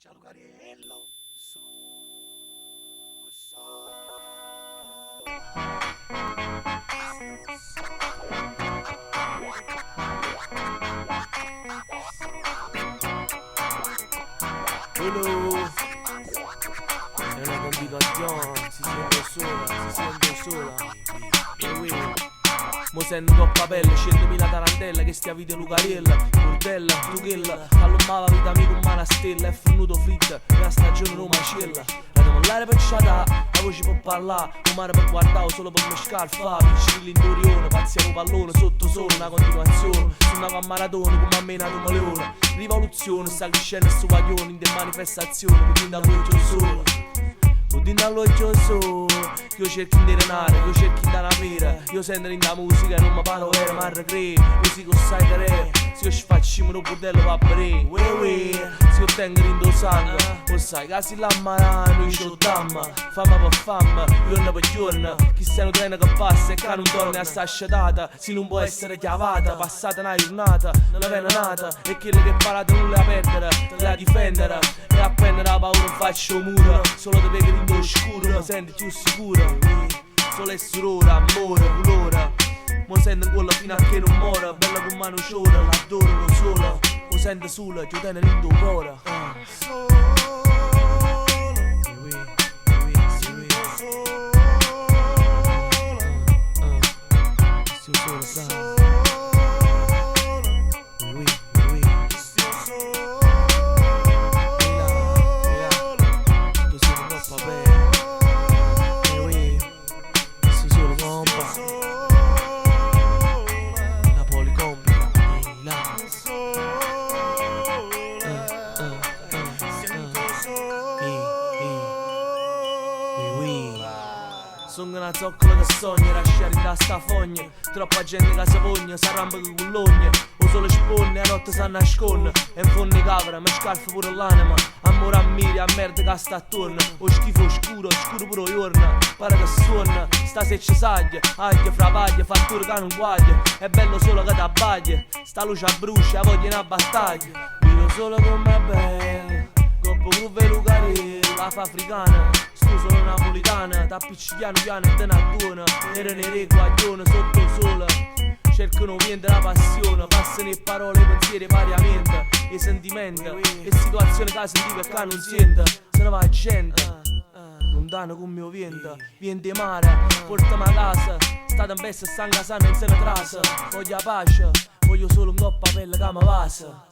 Ciao Lucariello. Hello. È una continuazione, si sente sola. Mo sento troppa pelle, 100.000 tarantelle che stia vita Lucariella, bordella, tuchella, allumava vita mia con una stella, è fornuto fritta, e la stagione non macella. La devo mollare per sciatà, la voce può parlare, un mare per guardare, solo per me scalfa, vicini l'indorione, pazziamo pallone, sotto sole, una continuazione, suonavo a maratona come a menato un leone, rivoluzione, sta crescendo su guaglione, in de manifestazioni, putin dall'occhio solo. Putin dall'occhio solo. Io cerco di renare, io cerco di andare a mira. Io sento in da musica e non mi paro vera, ma recreo. Musica sai re, se io ci facciamo un bordello va bene. Se io tengo in sangue, lo sai, casi la mano, noi ci damma. Fama per fama, giorno per giorno. Chi se ne treno che passa e che non torna a sta sciatata. Se non può essere chiavata, passata una giornata, una vena nata. E quelle che parate non le a perdere, te la difendere. E appena la paura non faccio muro. Solo te vedi in scuro, mi senti più sicuro. Solo e sorora, amore, colore. Mo sento quello fino a che non muore. Bella con mano ciora, l'adoro lo solo. Mo sento sola, ti tengo in tuo cuore. Sono una zoccola che sogna, lasciare in sta fogna. Troppa gente che si pogna, si arrampa con cullogna. O solo sponne, a notte si nasconde. E in fondo capra, mi scalfa pure l'anima. Amore a miri, a merda che sta attorno. O schifo scuro, scuro pure giorno. Pare che suona, sta se ci saglia. Aglia, fra paglia, fattura che non guaglia. È bello solo che t'abbaglia. Sta luce a brucia, voglia una battaglia. Vivo solo come bello. Coppo groove Lucariello, la fa africana. Sono napolitana, t'appicci piano piano e te n'addona. Nere nere guaglione sotto il sole. Cercano vende la passione, passano le parole, i pensieri variamente, i sentimenti, e situazioni che sentivo e che non sente. Se ne va gente, lontano con mio vento, viene mare, portami a casa. State in peste, sta in casa, non se ne trasa. Voglio pace, voglio solo un coppa pelle che mi vasa.